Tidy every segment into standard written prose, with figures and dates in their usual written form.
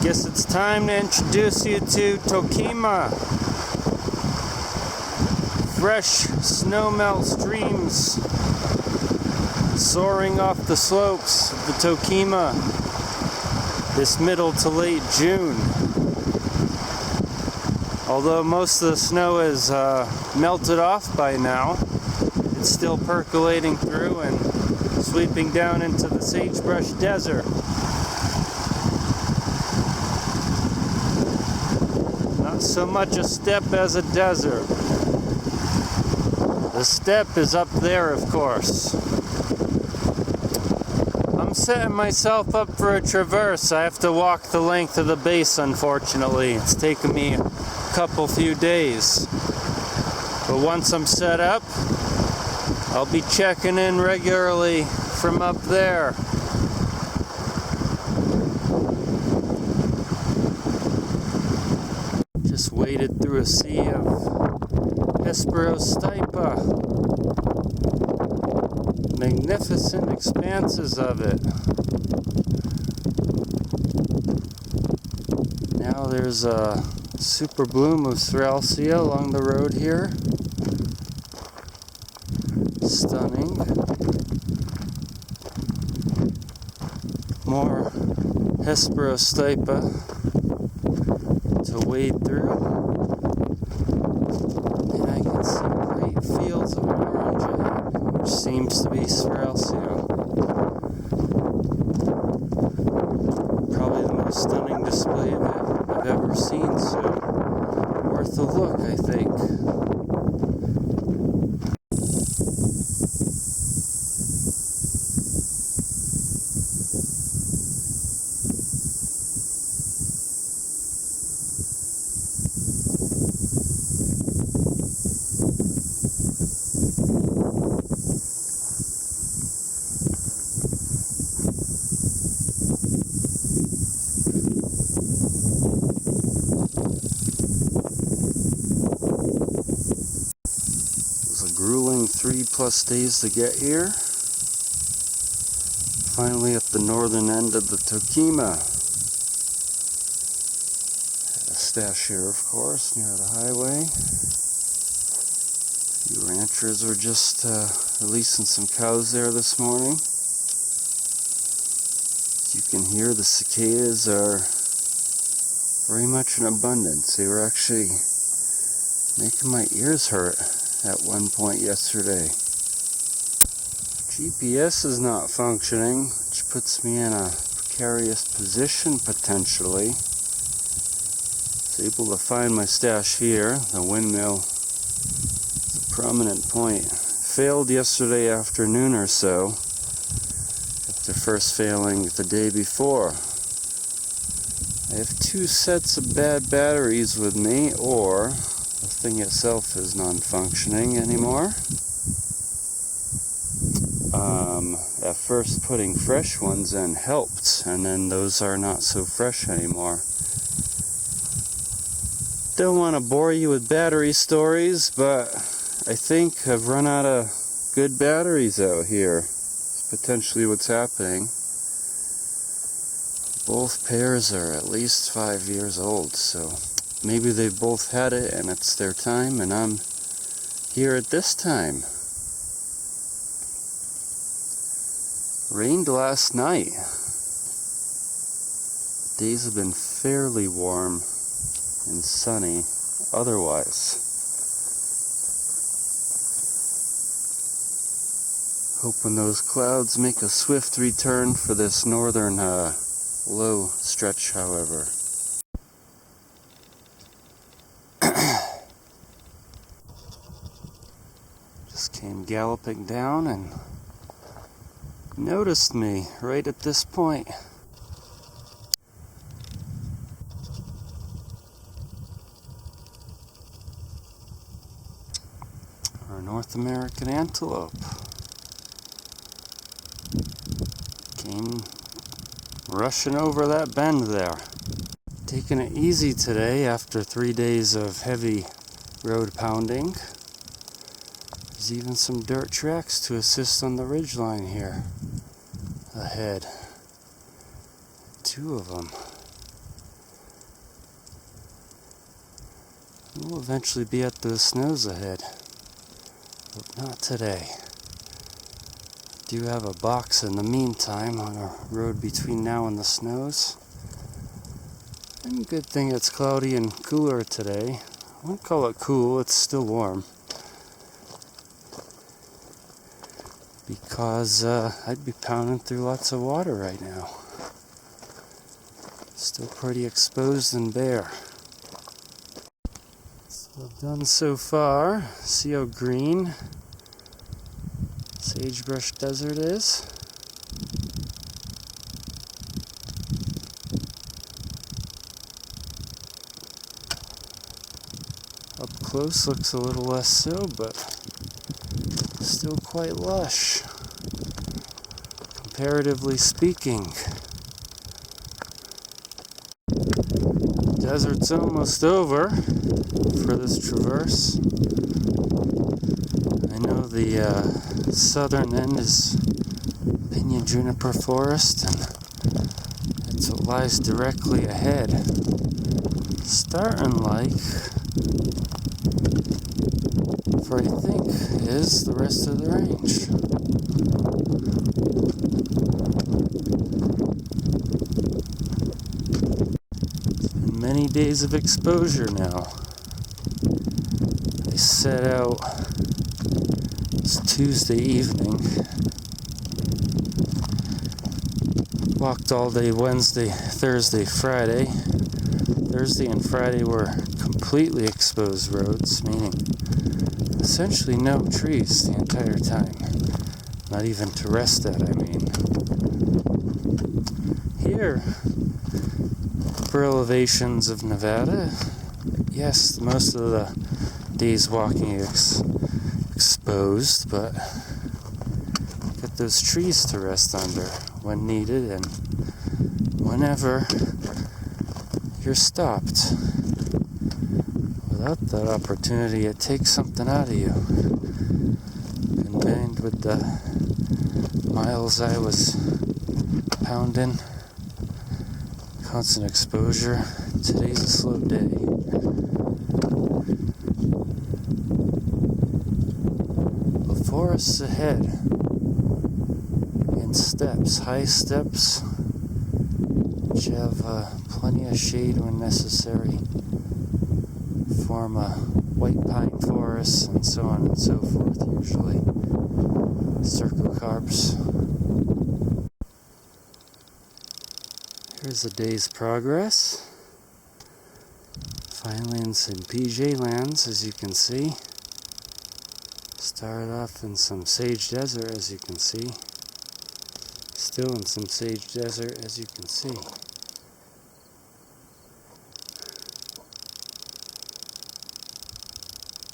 Guess it's time to introduce you to Toquima. Fresh snowmelt streams soaring off the slopes of the Toquima this middle to late June. Although most of the snow is melted off by now, it's still percolating through and sweeping down into the sagebrush desert. Not so much a steppe as a desert. The steppe is up there, of course. I'm setting myself up for a traverse. I have to walk the length of the base, unfortunately. It's taken me a few days. But once I'm set up, I'll be checking in regularly from up there. Just waded through a sea of Hesperostipa. Magnificent expanses of it. Now there's a super bloom of Strelsia along the road here. Stunning. More Hesperostipa to wade through. And I can see great fields of orange ahead, which seems to be Strelsia. Probably the most stunning display of it I've ever seen, so worth a look, I think. Grueling 3+ days to get here. Finally at the northern end of the Toquima. Had a stash here, of course, near the highway. A few ranchers were just releasing some cows there this morning. As you can hear, the cicadas are very much in abundance. They were actually making my ears hurt at one point yesterday. GPS is not functioning, which puts me in a precarious position potentially. I was able to find my stash here. The windmill is a prominent point. Failed yesterday afternoon or so, after first failing the day before. I have 2 sets of bad batteries with me, or the thing itself is non-functioning anymore. At first putting fresh ones in helped, and then those are not so fresh anymore. Don't want to bore you with battery stories, but I think I've run out of good batteries out here. It's potentially what's happening. Both pairs are at least 5 years old, so maybe they both had it and it's their time, and I'm here at this time. Rained last night. Days have been fairly warm and sunny otherwise. Hoping those clouds make a swift return for this northern low stretch, however. Just came galloping down and noticed me right at this point. Our North American antelope came rushing over that bend there. Taking it easy today after 3 days of heavy road pounding. There's even some dirt tracks to assist on the ridgeline here ahead. 2 of them. We'll eventually be at those snows ahead, but not today. Do have a box in the meantime on a road between now and the snows. And good thing it's cloudy and cooler today. I wouldn't call it cool, it's still warm. Because I'd be pounding through lots of water right now. Still pretty exposed and bare. So done so far. See how green Sagebrush Desert is? Up close looks a little less so, but still quite lush, comparatively speaking. Desert's almost over for this traverse. I know the southern end is pinyon juniper forest, and it's what lies directly ahead. Starting like, for I think is the rest of the range. It's been many days of exposure now. I set out this Tuesday evening, walked all day Wednesday, Thursday, Friday. Thursday and Friday were completely exposed roads, meaning essentially no trees the entire time. Not even to rest at, I mean. Here, upper elevations of Nevada, yes, most of the days walking exposed, but got those trees to rest under when needed and whenever you're stopped. Without that opportunity, it takes something out of you. Combined with the miles I was pounding, constant exposure, today's a slow day. The forests ahead, in steps, high steps, which have plenty of shade when necessary, form a white pine forest and so on and so forth, usually circocarps. Here's a day's progress. Finally in some PJ lands, as you can see. Started off in some sage desert, as you can see. Still in some sage desert, as you can see.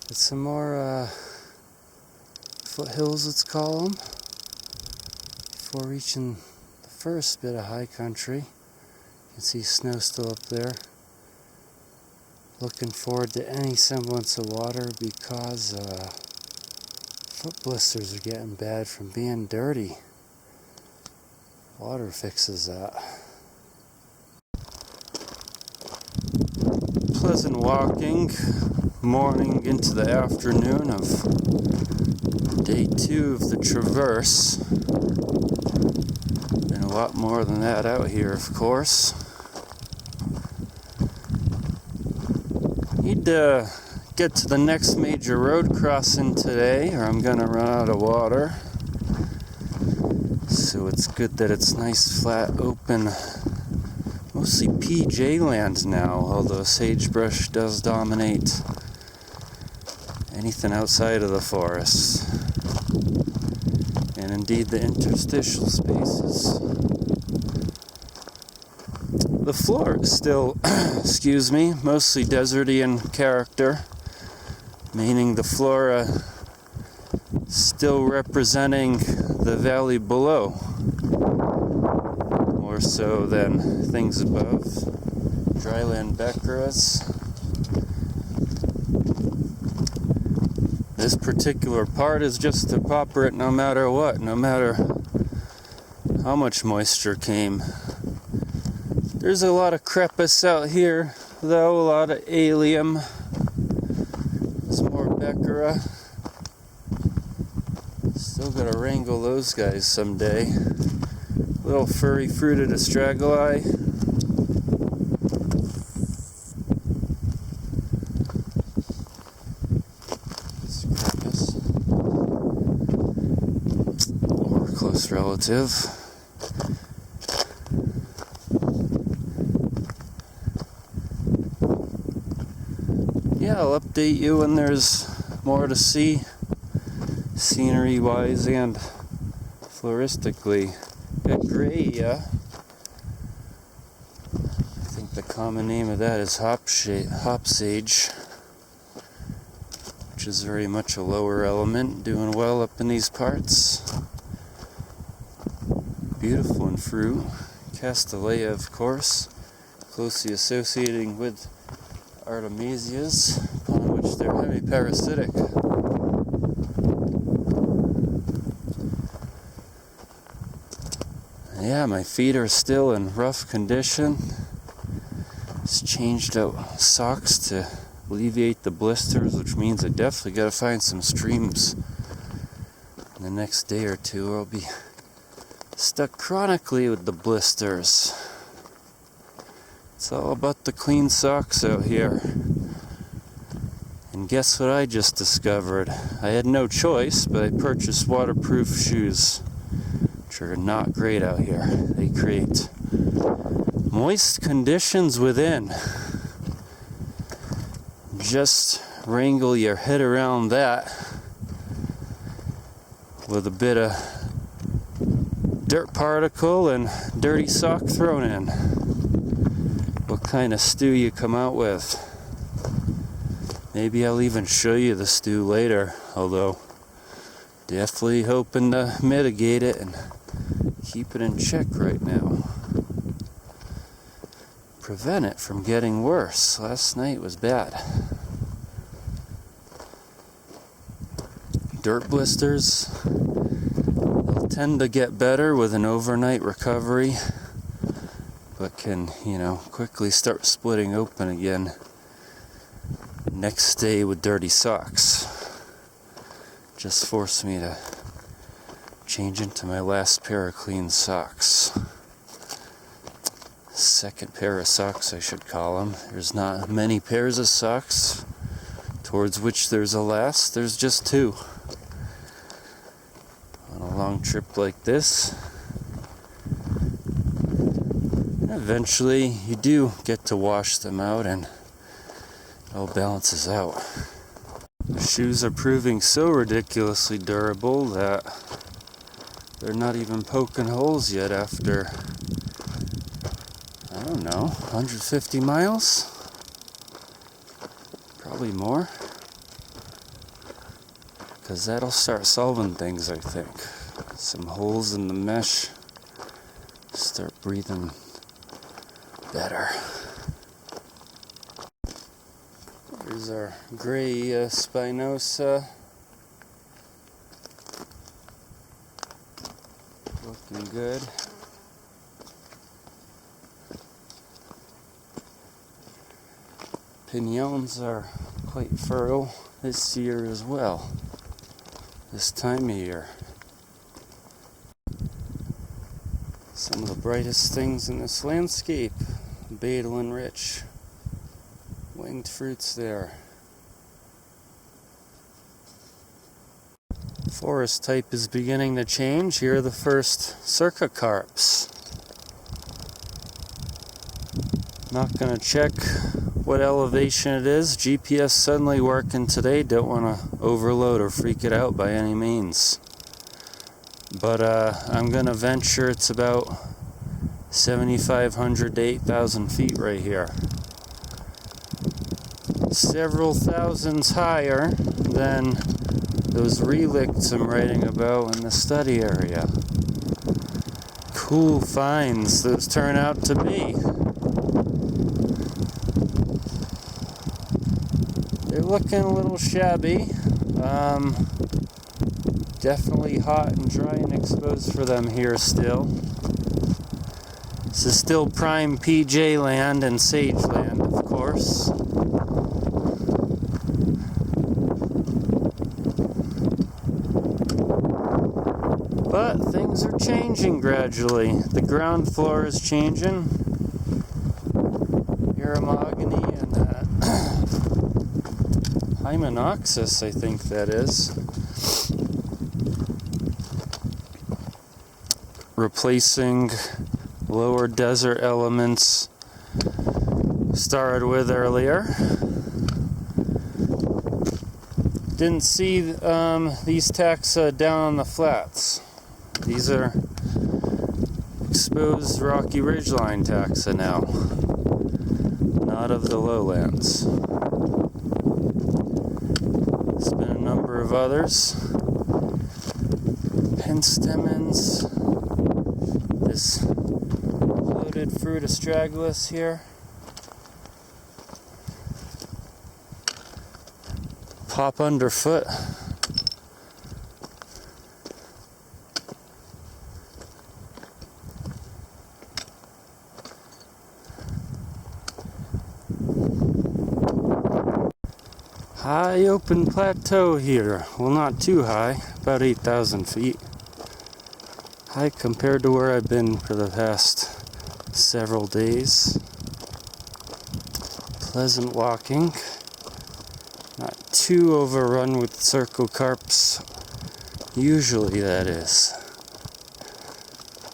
But some more foothills, let's call them, before reaching the first bit of high country. You can see snow still up there. Looking forward to any semblance of water because foot blisters are getting bad from being dirty. Water fixes that. Pleasant walking, morning into the afternoon of day 2 of the traverse. Been a lot more than that out here, of course. Need to get to the next major road crossing today, or I'm gonna run out of water. So it's good that it's nice, flat, open, mostly PJ land now, although sagebrush does dominate anything outside of the forest. And indeed the interstitial spaces. The floor is still, excuse me, mostly deserty in character, meaning the flora still representing the valley below, more so than things above. Dryland beckeras. This particular part is just to popper it no matter what, no matter how much moisture came. There's a lot of crepus out here, though, a lot of allium. Rudbeckia. Still gotta wrangle those guys someday. Little furry fruited astragali. Or a close relative. Yeah, I'll update you when there's more to see, scenery-wise and floristically. Got Graya. I think the common name of that is hop sage, which is very much a lower element, doing well up in these parts. Beautiful in fruit. Castanea, of course, closely associating with Artemisias, upon which they're heavy parasitic. Yeah, my feet are still in rough condition. Just changed out socks to alleviate the blisters, which means I definitely gotta find some streams in the next day or two, or I'll be stuck chronically with the blisters. It's all about the clean socks out here. And guess what I just discovered? I had no choice, but I purchased waterproof shoes, which are not great out here. They create moist conditions within. Just wrangle your head around that with a bit of dirt particle and dirty sock thrown in. What kind of stew you come out with. Maybe I'll even show you the stew later, although definitely hoping to mitigate it and keep it in check right now. Prevent it from getting worse. Last night was bad. Dirt blisters, they'll tend to get better with an overnight recovery, but can, quickly start splitting open again next day with dirty socks. Just forced me to change into my last pair of clean socks. Second pair of socks, I should call them. There's not many pairs of socks towards which there's a last. There's just two. On a long trip like this, eventually you do get to wash them out and it all balances out. The shoes are proving so ridiculously durable that they're not even poking holes yet after, I don't know, 150 miles? Probably more. Because that'll start solving things, I think. Some holes in the mesh. Start breathing better. Here's our gray Spinosa. Looking good. Pignons are quite fertile this year as well. This time of year. Some of the brightest things in this landscape. Betel and rich. Winged fruits there. Forest type is beginning to change. Here are the first circocarps. Not going to check what elevation it is. GPS suddenly working today. Don't want to overload or freak it out by any means. But I'm going to venture it's about 7,500 to 8,000 feet right here. Several thousands higher than those relicts I'm writing about in the study area. Cool finds those turn out to be. They're looking a little shabby. Definitely hot and dry and exposed for them here still. This is still prime PJ land and sage land, of course. Things are changing gradually. The ground floor is changing. Aramogany and Hymenopsis, I think that is. Replacing lower desert elements started with earlier. Didn't see these taxa down on the flats. These are exposed rocky ridgeline taxa now, not of the lowlands. There's been a number of others. Penstemons, this loaded fruit astragalus here. Pop underfoot. High open plateau here. Well, not too high, about 8,000 feet. High compared to where I've been for the past several days. Pleasant walking. Not too overrun with cercocarps. Usually, that is.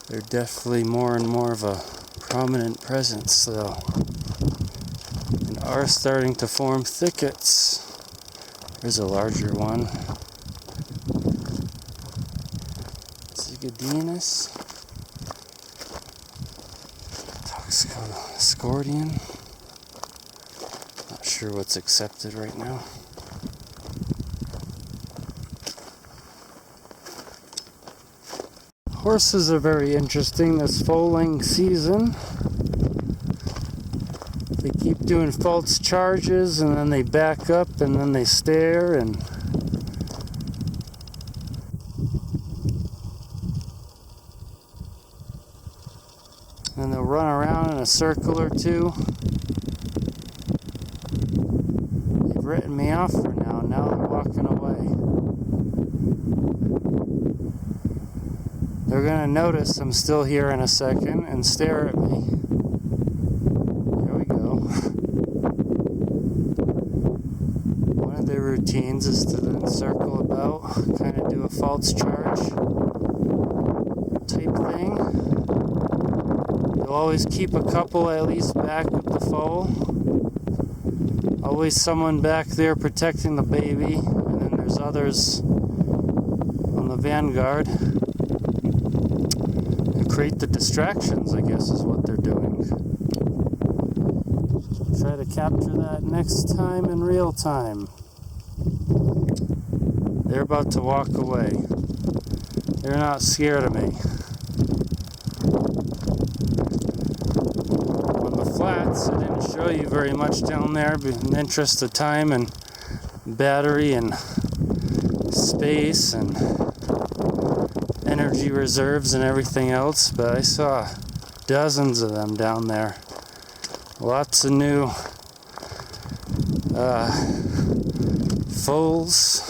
They're definitely more and more of a prominent presence, though. And are starting to form thickets. There's a larger one. Zygodinus. Toxicoscordion. Not sure what's accepted right now. Horses are very interesting this foaling season. They keep doing false charges and then they back up and then they stare and they'll run around in a circle or two. They've written me off for now. Now they're walking away. They're gonna notice I'm still here in a second and stare at me. One of their routines is to then circle about, kind of do a false charge type thing. You'll always keep a couple at least back with the foal. Always someone back there protecting the baby, and then there's others on the vanguard. And create the distractions, I guess, is what they're doing. Try to capture that next time in real time. They're about to walk away. They're not scared of me. On the flats, I didn't show you very much down there in the interest of time and battery and space and energy reserves and everything else, but I saw dozens of them down there. Lots of new foals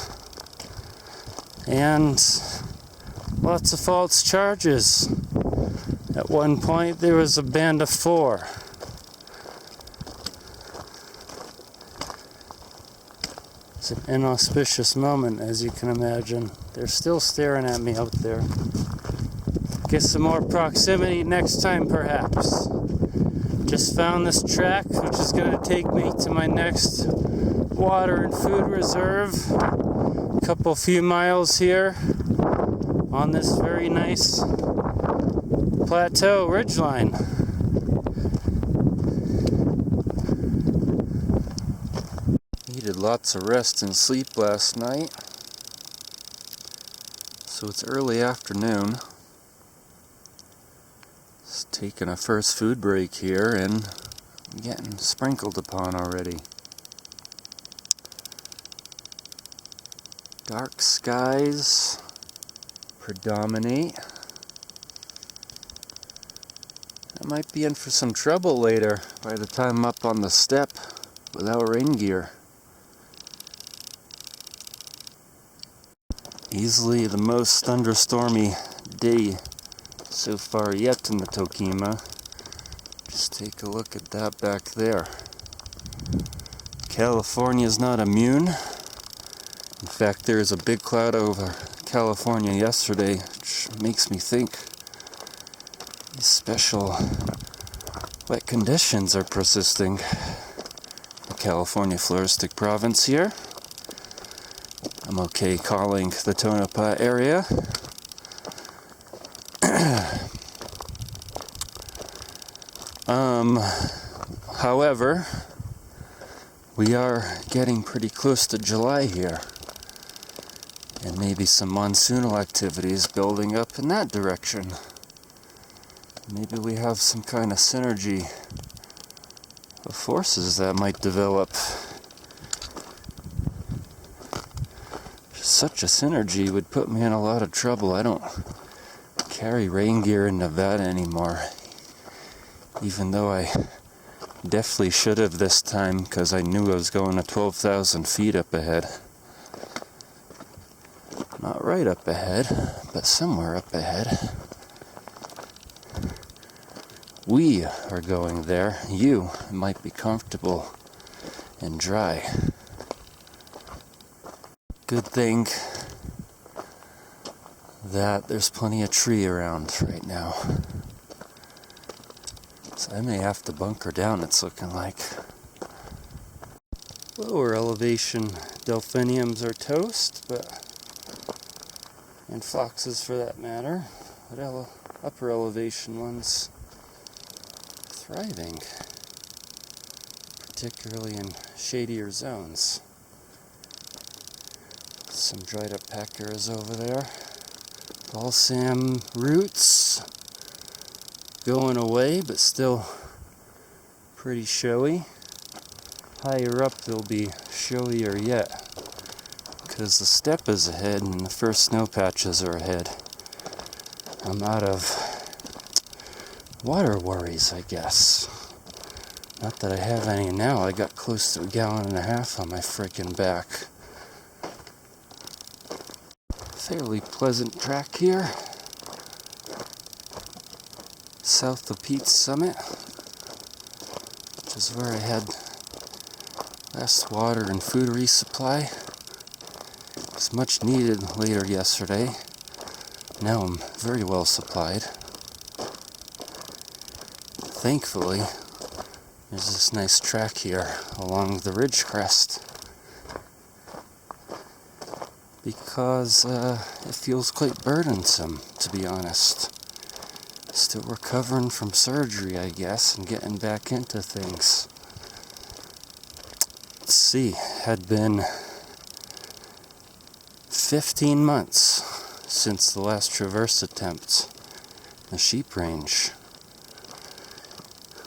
and lots of false charges. At one point there was a band of 4. It's an inauspicious moment, as you can imagine. They're still staring at me out there. Get some more proximity next time, perhaps. Just found this track, which is going to take me to my next water and food reserve. A few miles here on this very nice plateau ridgeline. Needed lots of rest and sleep last night, so it's early afternoon. Just taking a first food break here and getting sprinkled upon already. Dark skies predominate. I might be in for some trouble later by the time I'm up on the step without rain gear. Easily the most thunderstormy day so far yet in the Toquima. Just take a look at that back there. California's not immune. In fact, there is a big cloud over California yesterday, which makes me think these special wet conditions are persisting. The California floristic province here. I'm okay calling the Tonopah area. However, we are getting pretty close to July here, and maybe some monsoonal activities building up in that direction. Maybe we have some kind of synergy of forces that might develop. Such a synergy would put me in a lot of trouble. I don't carry rain gear in Nevada anymore, even though I definitely should have this time, because I knew I was going at 12,000 feet up ahead. Not right up ahead, but somewhere up ahead. We are going there. You might be comfortable and dry. Good thing that there's plenty of tree around right now. So I may have to bunker down, it's looking like. Lower elevation delphiniums are toast, and foxes for that matter. But upper elevation ones thriving, particularly in shadier zones. Some dried up pachyras over there. Balsam roots going away, but still pretty showy. Higher up they'll be showier yet, because the steppe is ahead and the first snow patches are ahead. I'm out of water worries, I guess. Not that I have any now. I got close to 1.5 gallons on my freaking back. Fairly pleasant track here, south of Pete's Summit, which is where I had last water and food resupply. It was much needed later yesterday. Now I'm very well supplied. Thankfully, there's this nice track here along the ridge crest, because it feels quite burdensome, to be honest. Still recovering from surgery, I guess, and getting back into things. Let's see, had been 15 months since the last traverse attempt, the sheep range,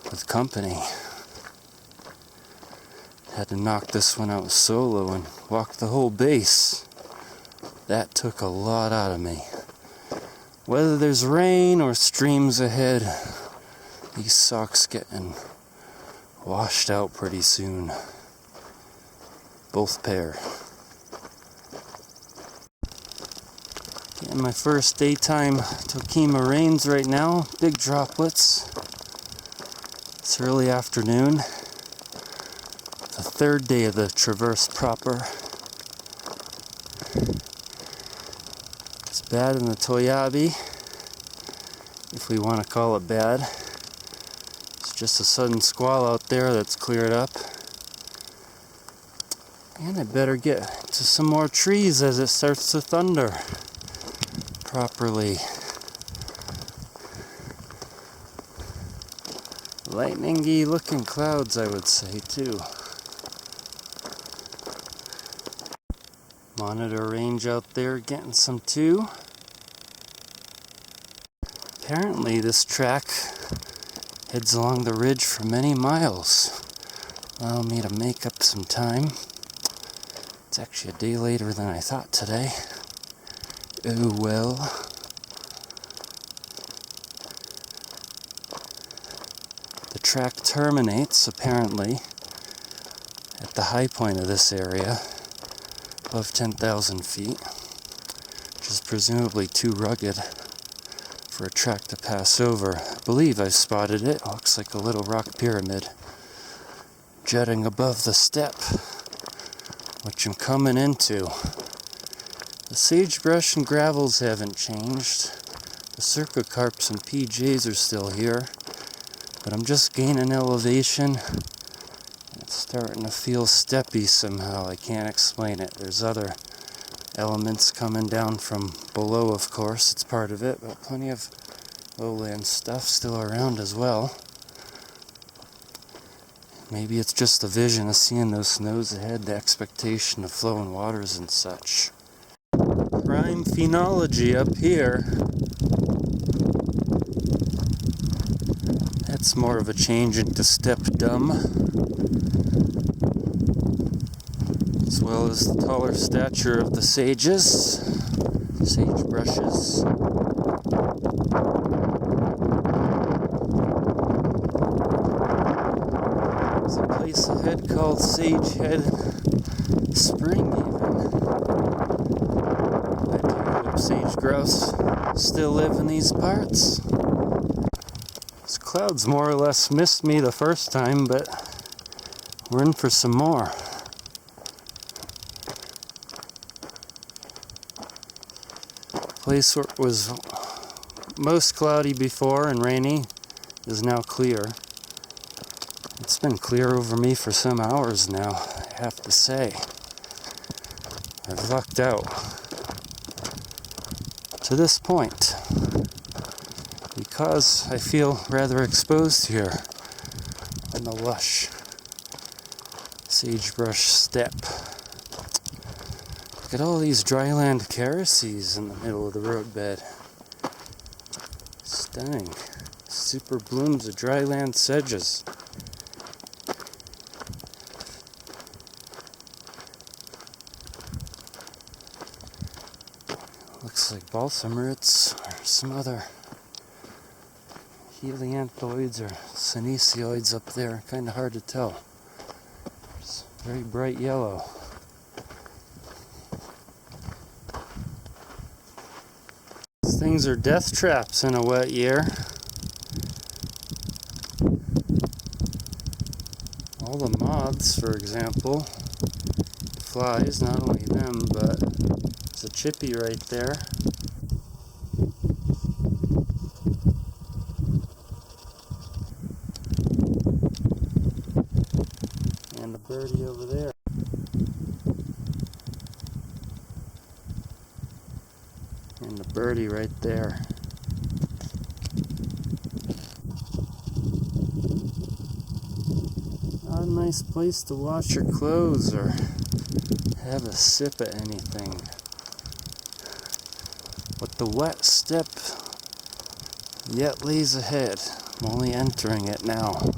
with company. Had to knock this one out solo and walk the whole base. That took a lot out of me. Whether there's rain or streams ahead, these socks getting washed out pretty soon. Both pair. Getting my first daytime Toquima rains right now. Big droplets. It's early afternoon. The third day of the traverse proper. It's bad in the Toyabe, if we want to call it bad. It's just a sudden squall out there that's cleared up. And I better get to some more trees as it starts to thunder properly. Lightning-y looking clouds, I would say, too. Monitor range out there getting some too. Apparently this track heads along the ridge for many miles. Allow me to make up some time. It's actually a day later than I thought today. Oh well. The track terminates, apparently, at the high point of this area, above 10,000 feet, which is presumably too rugged for a track to pass over. I believe I've spotted it. It looks like a little rock pyramid jutting above the step, which I'm coming into. The sagebrush and gravels haven't changed. The circocarps and PJs are still here, but I'm just gaining elevation. It's starting to feel steppy somehow. I can't explain it. There's other elements coming down from below, of course. It's part of it, but plenty of lowland stuff still around as well. Maybe it's just the vision of seeing those snows ahead, the expectation of flowing waters and such. Prime phenology up here. That's more of a change into step dumb, as well as the taller stature of the sagebrushes. There's a place ahead called Sagehead Spring even. I do hope sage grouse still live in these parts. These clouds more or less missed me the first time, but we're in for some more. Place where it was most cloudy before and rainy is now clear. It's been clear over me for some hours now, I have to say. I've lucked out to this point because I feel rather exposed here in the lush sagebrush steppe. Look at all these dryland carices in the middle of the roadbed. Stunning. Super blooms of dryland sedges. Looks like balsam roots or some other helianthoids or senesioids up there. Kind of hard to tell. It's very bright yellow. These things are death traps in a wet year. All the moths, for example, flies, not only them, but there's a chippy right there. And a birdie over there. And a birdie right there. Not a nice place to wash your clothes or have a sip at anything. But the wet steppe yet lays ahead. I'm only entering it now.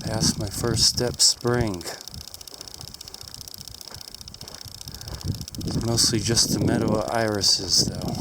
Past my first step spring. It's mostly just a meadow of irises though.